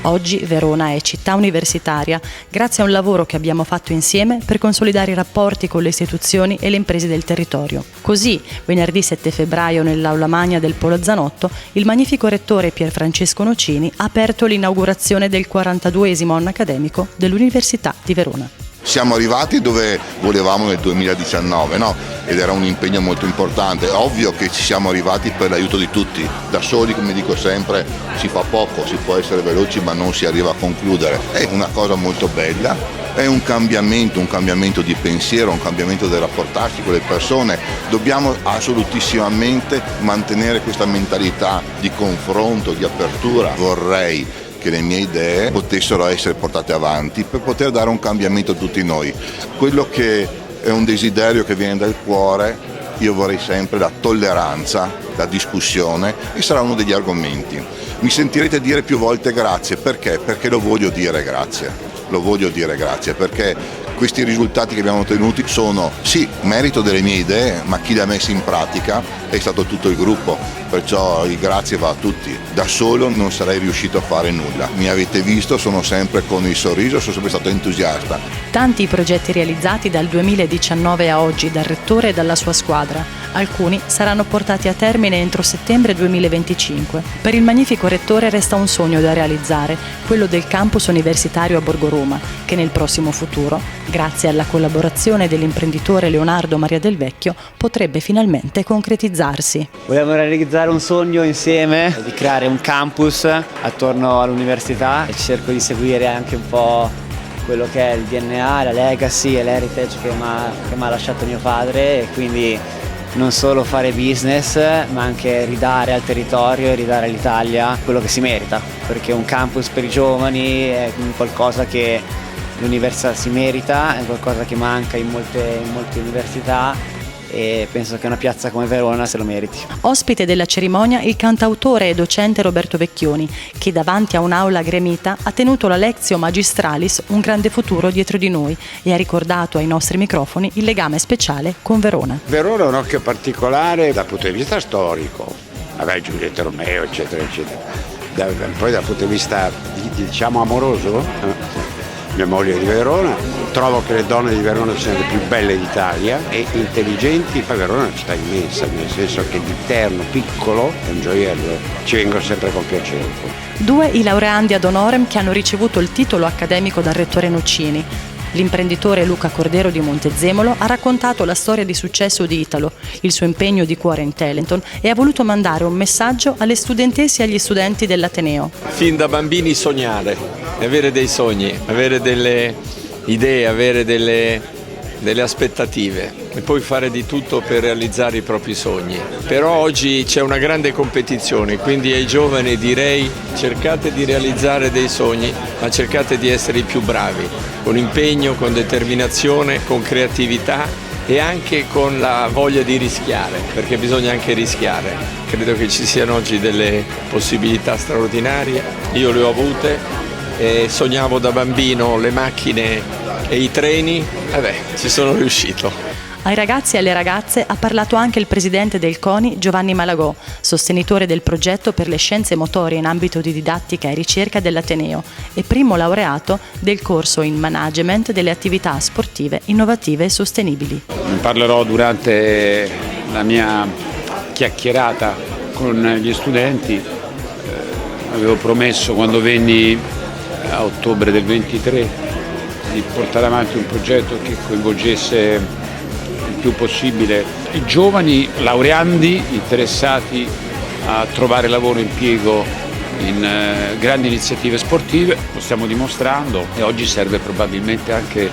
Oggi Verona è città universitaria grazie a un lavoro che abbiamo fatto insieme per consolidare i rapporti con le istituzioni e le imprese del territorio. Così, venerdì 7 febbraio nell'Aula Magna del Polo Zanotto, il magnifico rettore Pier Francesco Nocini ha aperto l'inaugurazione del 42esimo anno accademico dell'Università di Verona. Siamo arrivati dove volevamo nel 2019, no? Ed era un impegno molto importante. È ovvio che ci siamo arrivati per l'aiuto di tutti. Da soli, come dico sempre, si fa poco, si può essere veloci ma non si arriva a concludere. È una cosa molto bella, è un cambiamento di pensiero, un cambiamento del rapportarsi con le persone. Dobbiamo assolutissimamente mantenere questa mentalità di confronto, di apertura. Vorrei che le mie idee potessero essere portate avanti per poter dare un cambiamento a tutti noi. Quello che è un desiderio che viene dal cuore, io vorrei sempre la tolleranza, la discussione, e sarà uno degli argomenti. Mi sentirete dire più volte grazie, perché? Perché lo voglio dire grazie, perché questi risultati che abbiamo ottenuti sono sì merito delle mie idee, ma chi le ha messe in pratica è stato tutto il gruppo, perciò il grazie va a tutti. Da solo non sarei riuscito a fare nulla. Mi avete visto, sono sempre con il sorriso, sono sempre stato entusiasta. Tanti i progetti realizzati dal 2019 a oggi dal rettore e dalla sua squadra. Alcuni saranno portati a termine entro settembre 2025. Per il magnifico rettore resta un sogno da realizzare, quello del campus universitario a Borgo Roma, che nel prossimo futuro, grazie alla collaborazione dell'imprenditore Leonardo Maria Del Vecchio, potrebbe finalmente concretizzarsi. Vogliamo realizzare un sogno insieme, di creare un campus attorno all'università, e cerco di seguire anche un po' quello che è il DNA, la legacy e l'heritage che mi ha lasciato mio padre, e quindi non solo fare business ma anche ridare al territorio e ridare all'Italia quello che si merita, perché un campus per i giovani è qualcosa che l'università si merita, è qualcosa che manca in molte università, e penso che una piazza come Verona se lo meriti. Ospite della cerimonia il cantautore e docente Roberto Vecchioni, che davanti a un'aula gremita ha tenuto la Lectio Magistralis Un grande futuro dietro di noi e ha ricordato ai nostri microfoni il legame speciale con Verona. Verona ha un occhio particolare dal punto di vista storico, Giulietta Romeo eccetera eccetera, poi dal punto di vista diciamo amoroso. Mia moglie è di Verona, trovo che le donne di Verona siano le più belle d'Italia e intelligenti. Poi Verona è una città immensa, nel senso che l'interno piccolo è un gioiello, ci vengo sempre con piacere. 2 i laureandi ad honorem che hanno ricevuto il titolo accademico dal rettore Nocini. L'imprenditore Luca Cordero di Montezemolo ha raccontato la storia di successo di Italo, il suo impegno di cuore in Talenton, e ha voluto mandare un messaggio alle studentesse e agli studenti dell'Ateneo. Fin da bambini sognare, avere dei sogni, avere delle idee, avere delle aspettative e poi fare di tutto per realizzare i propri sogni. Però oggi c'è una grande competizione, quindi ai giovani direi cercate di realizzare dei sogni, ma cercate di essere i più bravi, con impegno, con determinazione, con creatività e anche con la voglia di rischiare, perché bisogna anche rischiare. Credo che ci siano oggi delle possibilità straordinarie, io le ho avute e sognavo da bambino le macchine e i treni, ci sono riuscito. Ai ragazzi e alle ragazze ha parlato anche il presidente del CONI Giovanni Malagò, sostenitore del progetto per le scienze motorie in ambito di didattica e ricerca dell'Ateneo e primo laureato del corso in management delle attività sportive innovative e sostenibili. Ne parlerò durante la mia chiacchierata con gli studenti. Avevo promesso quando venni a ottobre del 23 di portare avanti un progetto che coinvolgesse il più possibile i giovani laureandi interessati a trovare lavoro e impiego in grandi iniziative sportive. Lo stiamo dimostrando e oggi serve probabilmente anche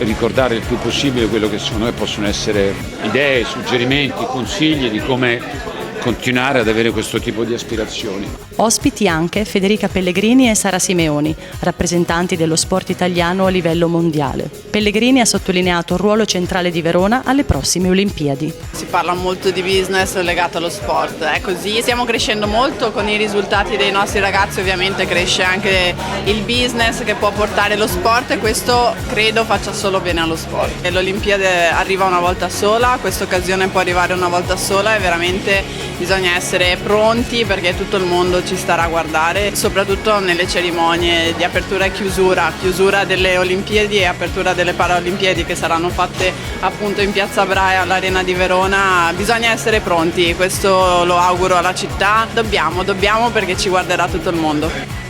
ricordare il più possibile quello che secondo me possono essere idee, suggerimenti, consigli di come continuare ad avere questo tipo di aspirazioni. Ospiti anche Federica Pellegrini e Sara Simeoni, rappresentanti dello sport italiano a livello mondiale. Pellegrini ha sottolineato il ruolo centrale di Verona alle prossime Olimpiadi. Si parla molto di business legato allo sport, è così. Stiamo crescendo molto con i risultati dei nostri ragazzi, ovviamente cresce anche il business che può portare lo sport e questo credo faccia solo bene allo sport. L'Olimpiade arriva una volta sola, questa occasione può arrivare una volta sola e veramente bisogna essere pronti perché tutto il mondo ci starà a guardare, soprattutto nelle cerimonie di apertura e chiusura delle Olimpiadi e apertura delle Paralimpiadi che saranno fatte appunto in Piazza Braia all'Arena di Verona. Bisogna essere pronti, questo lo auguro alla città, dobbiamo perché ci guarderà tutto il mondo.